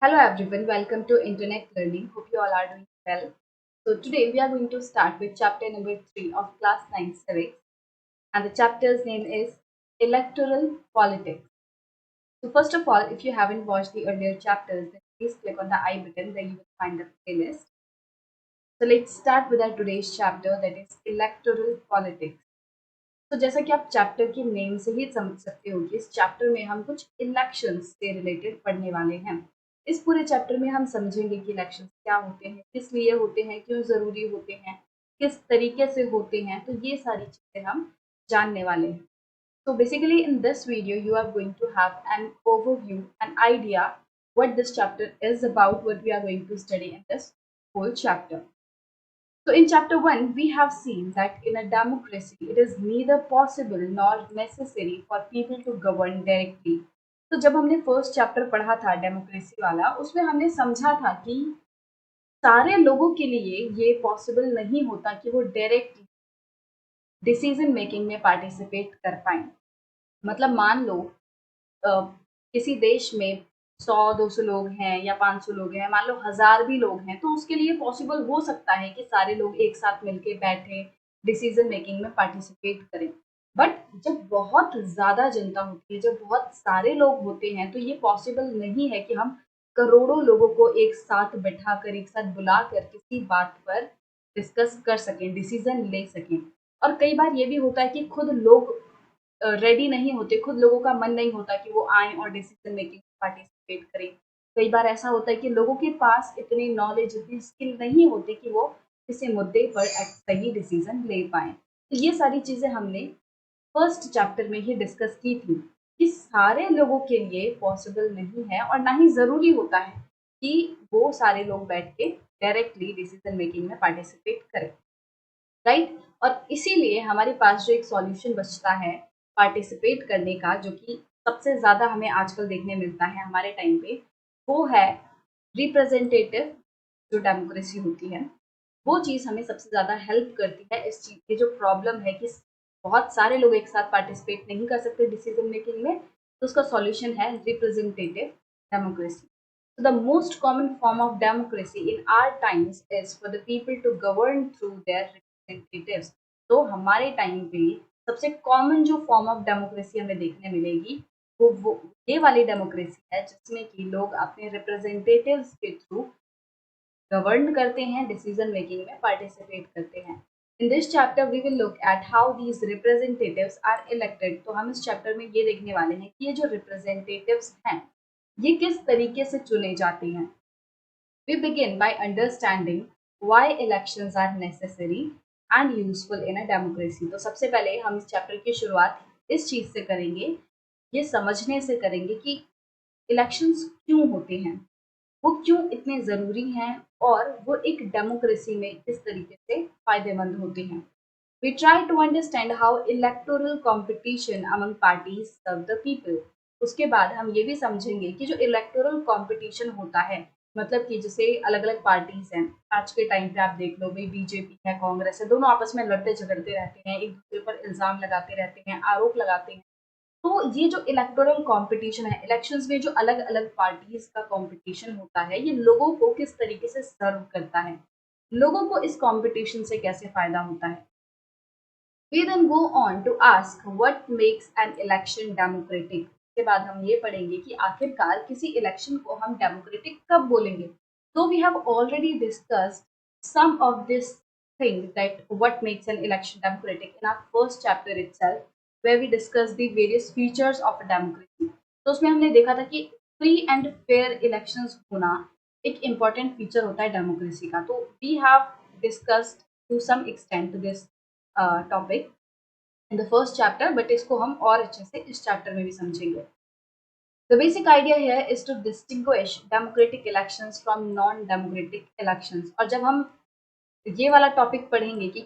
Hello everyone, welcome to Internet Learning. Hope you all are doing well. So today we are going to start with chapter number 3 of class 9 civics, and the chapter's name is Electoral Politics. So first of all, if you haven't watched the earlier chapters, then please click on the I button, there you will find the playlist. So let's start with our today's chapter, that is Electoral Politics. तो जैसा कि आप chapter के name से ही समझ सकते हो कि इस चैप्टर में हम कुछ इलेक्शंस से रिलेटेड पढ़ने वाले हैं। इस पूरे चैप्टर में हम समझेंगे कि इलेक्शंस क्या होते हैं, किस लिए होते हैं, क्यों ज़रूरी होते हैं, किस तरीके से होते हैं, तो ये सारी चीज़ें हम जानने वाले हैं। So basically in this video you are going to have an overview, an idea what this chapter is about, what we are going to study in this whole chapter. So in chapter 1, we have seen that in a democracy, it is neither possible nor necessary for people to govern directly. तो जब हमने first chapter पढ़ा था democracy वाला, उसमें हमने समझा था कि सारे लोगों के लिए ये पॉसिबल नहीं होता कि वो डायरेक्ट डिसीजन मेकिंग में पार्टिसिपेट कर पाए। मतलब मान लो किसी देश में 100-200 लोग हैं या 500 लोग हैं, मान लो 1000 भी लोग हैं, तो उसके लिए पॉसिबल हो सकता है कि सारे लोग एक साथ मिलके बैठे डिसीजन मेकिंग में पार्टिसिपेट करें। बट जब बहुत ज़्यादा जनता होती है, जब बहुत सारे लोग होते हैं, तो ये पॉसिबल नहीं है कि हम करोड़ों लोगों को एक साथ बैठाकर, एक साथ बुलाकर किसी बात पर डिस्कस कर सकें, डिसीजन ले सकें। और कई बार ये भी होता है कि खुद लोग रेडी नहीं होते, खुद लोगों का मन नहीं होता कि वो आएँ और डिसीजन मेकिंग पार्टिसिपेट करें। कई बार ऐसा होता है कि लोगों के पास इतनी नॉलेज, इतनी स्किल नहीं होती कि वो किसी मुद्दे पर एक सही डिसीजन ले पाएँ। तो ये सारी चीज़ें हमने फर्स्ट चैप्टर में ही डिस्कस की थी कि सारे लोगों के लिए पॉसिबल नहीं है और ना ही ज़रूरी होता है कि वो सारे लोग बैठ के डायरेक्टली डिसीजन मेकिंग में पार्टिसिपेट करें। राइट? और इसीलिए हमारे पास जो एक सॉल्यूशन बचता है पार्टिसिपेट करने का, जो कि सबसे ज़्यादा हमें आजकल देखने मिलता है हमारे टाइम पे, वो है रिप्रेजेंटेटिव जो डेमोक्रेसी होती है। वो चीज़ हमें सबसे ज़्यादा हेल्प करती है इस चीज़ की जो प्रॉब्लम है कि बहुत सारे लोग एक साथ पार्टिसिपेट नहीं कर सकते डिसीजन मेकिंग में, तो उसका सॉल्यूशन है representative democracy. So the most common form of democracy in our times is for the people to govern through their representatives. तो हमारे टाइम पे सबसे कॉमन जो फॉर्म ऑफ डेमोक्रेसी हमें देखने मिलेगी वो ये वाली डेमोक्रेसी है जिसमें कि लोग अपने रिप्रेजेंटेटिव्स के थ्रू गवर्न करते हैं, डिसीजन मेकिंग में पार्टिसिपेट करते हैं। In this chapter we will look at how these representatives are elected. तो हम इस चैप्टर में ये देखने वाले हैं कि ये जो रिप्रेजेंटेटिव्स हैं ये किस तरीके से चुने जाते हैं। We begin by understanding why elections are necessary and useful in a democracy. तो सबसे पहले हम इस चैप्टर की शुरुआत इस चीज़ से करेंगे, ये समझने से करेंगे कि इलेक्शंस क्यों होते हैं, वो क्यों इतने ज़रूरी हैं और वो एक डेमोक्रेसी में किस तरीके से फ़ायदेमंद होते हैं। We try to understand how electoral competition among parties serve the people. उसके बाद हम ये भी समझेंगे कि जो इलेक्टोरल कंपटीशन होता है, मतलब कि जैसे अलग अलग पार्टीज हैं, आज के टाइम पे आप देख लो भाई बीजेपी है, कांग्रेस है, दोनों आपस में लड़ते झगड़ते रहते हैं, एक दूसरे पर इल्जाम लगाते रहते हैं, आरोप लगाते हैं। तो ये जो इलेक्टोरल कंपटीशन है, इलेक्शंस में जो अलग अलग पार्टीज का कंपटीशन होता है, ये लोगों को किस तरीके से सर्व करता है, लोगों को इस कंपटीशन से कैसे फायदा होता है। We then go on to ask what makes an election democratic. के बाद हम ये पढ़ेंगे कि आखिरकार किसी इलेक्शन को हम डेमोक्रेटिक कब बोलेंगे। तो we have already discussed some of this thing that what makes an election democratic in our first chapter itself, where we discussed the various features of a democracy. तो उसमें हमने देखा था कि फ्री एंड फेयर इलेक्शंस होना एक important feature होता है डेमोक्रेसी का। तो we have discussed to some extent this topic in the first chapter, but इसको हम और अच्छे से इस चैप्टर में भी समझेंगे। The basic idea here is to distinguish democratic elections from non democratic elections. और जब हम ये वाला टॉपिक पढ़ेंगे कि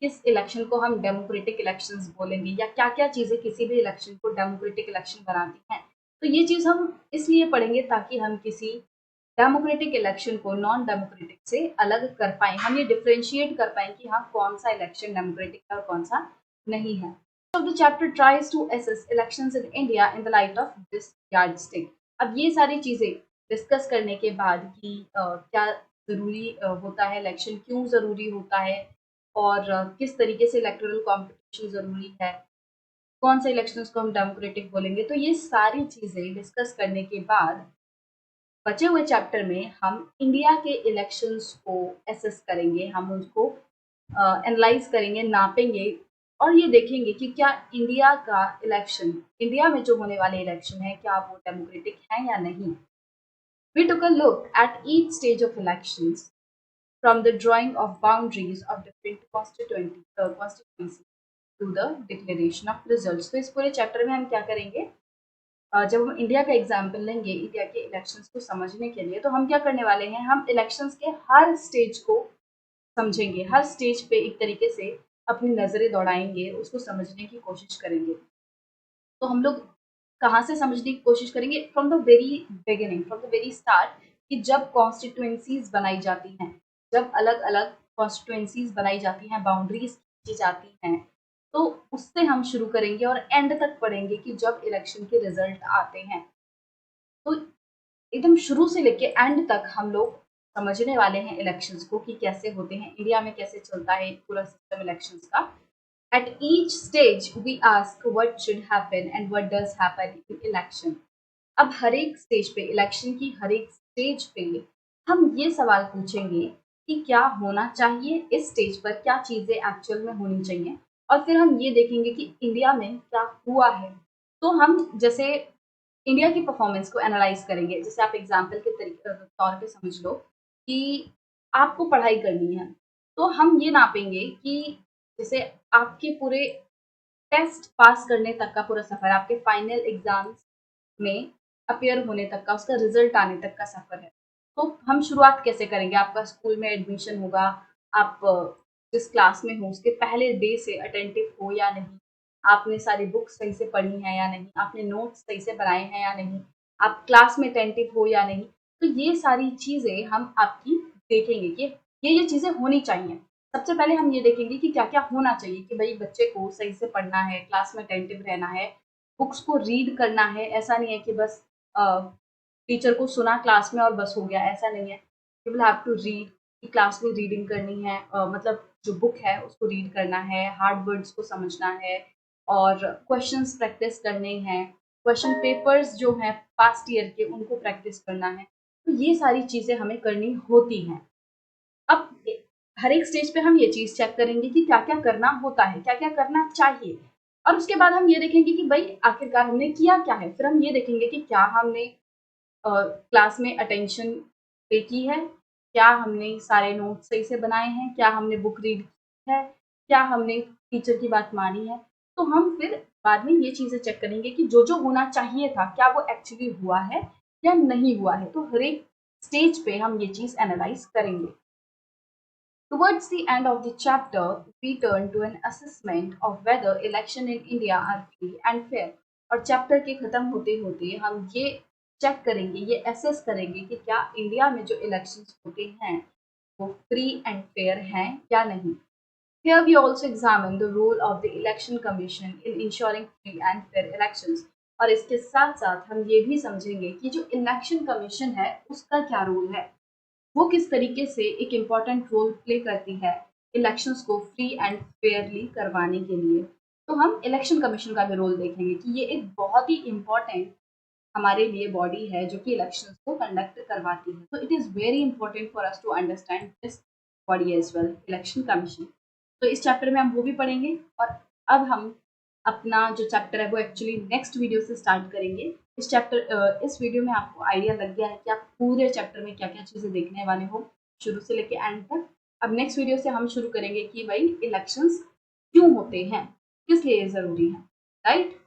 किस इलेक्शन को हम डेमोक्रेटिक इलेक्शंस बोलेंगे या क्या क्या चीज़ें किसी भी इलेक्शन को डेमोक्रेटिक इलेक्शन बनाती हैं, तो ये चीज़ हम इसलिए पढ़ेंगे ताकि हम किसी डेमोक्रेटिक इलेक्शन को नॉन डेमोक्रेटिक से अलग कर पाएँ, हम ये डिफरेंशिएट कर पाएँ कि हाँ कौन सा इलेक्शन डेमोक्रेटिक है और कौन सा नहीं है। So the chapter tries to assess elections in India in the light of this yardstick. अब ये सारी चीज़ें डिस्कस करने के बाद कि क्या ज़रूरी होता है इलेक्शन, क्यों ज़रूरी होता है और किस तरीके से इलेक्टोरल कॉम्पिटिशन ज़रूरी है, कौन से इलेक्शंस को हम डेमोक्रेटिक बोलेंगे, तो ये सारी चीज़ें डिस्कस करने के बाद बचे हुए चैप्टर में हम इंडिया के इलेक्शंस को एसेस करेंगे, हम उनको एनालाइज करेंगे, नापेंगे और ये देखेंगे कि क्या इंडिया का इलेक्शन, इंडिया में जो होने वाले इलेक्शन है, क्या वो डेमोक्रेटिक है या नहीं। We took a look at each stage of elections from the drawing of boundaries of different constituencies to the declaration of results। तो इस पूरे चैप्टर में हम क्या करेंगे, जब हम इंडिया का एग्जाम्पल लेंगे इंडिया के इलेक्शंस को समझने के लिए, तो हम क्या करने वाले हैं, हम इलेक्शंस के हर स्टेज को समझेंगे, हर स्टेज पे एक तरीके से अपनी नज़रें दौड़ाएंगे, उसको समझने की कोशिश करेंगे। तो हम लोग कहाँ से समझने की कोशिश करेंगे, from the very beginning, from the very start, कि जब कॉन्स्टिट्यूएंसीज बनाई जाती हैं, जब अलग अलग कॉन्स्टिट्यूएंसीज बनाई जाती हैं, बाउंड्रीज खींची जाती हैं, तो उससे हम शुरू करेंगे और एंड तक पढ़ेंगे कि जब इलेक्शन के रिजल्ट आते हैं। तो एकदम शुरू से लेके एंड तक हम लोग समझने वाले हैं इलेक्शंस को कि कैसे होते हैं, इंडिया में कैसे चलता है पूरा सिस्टम इलेक्शंस का। At each stage we ask what should happen and what does happen in election। अब हर एक स्टेज पे, इलेक्शन की हर एक स्टेज पे हम ये सवाल पूछेंगे कि क्या होना चाहिए इस स्टेज पर, क्या चीज़ें एक्चुअल में होनी चाहिए, और फिर हम ये देखेंगे कि इंडिया में क्या हुआ है। तो हम जैसे इंडिया की परफॉर्मेंस को एनालाइज करेंगे, जैसे आप एग्जाम्पल के तौर पे समझ लो कि आपको पढ़ाई करनी है, तो हम ये नापेंगे कि जैसे आपके पूरे टेस्ट पास करने तक का पूरा सफ़र, आपके फाइनल एग्जाम्स में अपियर होने तक का, उसका रिजल्ट आने तक का सफ़र है। तो हम शुरुआत कैसे करेंगे, आपका स्कूल में एडमिशन होगा, आप जिस क्लास में हो उसके पहले डे से अटेंटिव हो या नहीं, आपने सारी बुक्स सही से पढ़ी हैं या नहीं, आपने नोट्स सही से बनाए हैं या नहीं, आप क्लास में अटेंटिव हो या नहीं। तो ये सारी चीज़ें हम आपकी देखेंगे कि ये चीज़ें होनी चाहिए। सबसे पहले हम ये देखेंगे कि क्या-क्या होना चाहिए, कि भई बच्चे को सही से पढ़ना है, क्लास में अटेंटिव रहना है, बुक्स को रीड करना है। ऐसा नहीं है कि बस टीचर को सुना क्लास में और बस हो गया, ऐसा नहीं है। You will have to read, कि क्लास में रीडिंग करनी है, मतलब जो बुक है उसको रीड करना है, हार्ड वर्ड्स को समझना है और क्वेश्चंस प्रैक्टिस करने हैं, क्वेश्चन पेपर्स जो हैं पास्ट ईयर के उनको प्रैक्टिस करना है। तो ये सारी चीज़ें हमें करनी होती हैं। अब हर एक स्टेज पे हम ये चीज़ चेक करेंगे कि क्या-क्या करना होता है, क्या-क्या करना चाहिए, और उसके बाद हम ये देखेंगे कि भई आखिरकार हमने किया क्या है? फिर हम ये देखेंगे कि क्या हमने क्लास में अटेंशन पे की है? क्या हमने सारे नोट्स सही से बनाए हैं? क्या हमने बुक रीड की है? क्या हमने टीचर की बात मानी है? तो हम फिर बाद में ये चीज़ें चेक करेंगे कि जो-जो होना चाहिए था, क्या वो एक्चुअली हुआ है या नहीं हुआ है? तो हर एक स्टेज पे हम ये चीज़ एनालाइज़ करेंगे। Towards the end of the chapter, we turn to an assessment of whether election in India are free and fair। और चैप्टर के खत्म होते होते हम ये चेक करेंगे, ये असेस करेंगे कि क्या इंडिया में जो इलेक्शंस होते हैं वो फ्री एंड फेयर हैं या नहीं। Here we also examine the role of the Election Commission in ensuring free and fair elections। और इसके साथ साथ हम ये भी समझेंगे कि जो इलेक्शन कमीशन है उसका क्या रोल है, वो किस तरीके से एक इम्पॉर्टेंट रोल प्ले करती है इलेक्शंस को फ्री एंड फेयरली करवाने के लिए। तो हम इलेक्शन कमीशन का भी रोल देखेंगे कि ये एक बहुत ही इम्पॉर्टेंट हमारे लिए बॉडी है जो कि इलेक्शंस को कंडक्ट करवाती है। तो it is very important for us to understand this body as well, election commission. तो इस चैप्टर में हम वो भी पढ़ेंगे और अब हम अपना जो चैप्टर है वो एक्चुअली नेक्स्ट वीडियो से स्टार्ट करेंगे। इस वीडियो में आपको आइडिया लग गया है कि आप पूरे चैप्टर में क्या-क्या चीज़ें देखने वाले हो, शुरू से लेके एंड तक। अब नेक्स्ट वीडियो से हम शुरू करेंगे कि भाई इलेक्शंस क्यों होते हैं, किस लिए ज़रूरी है, राइट?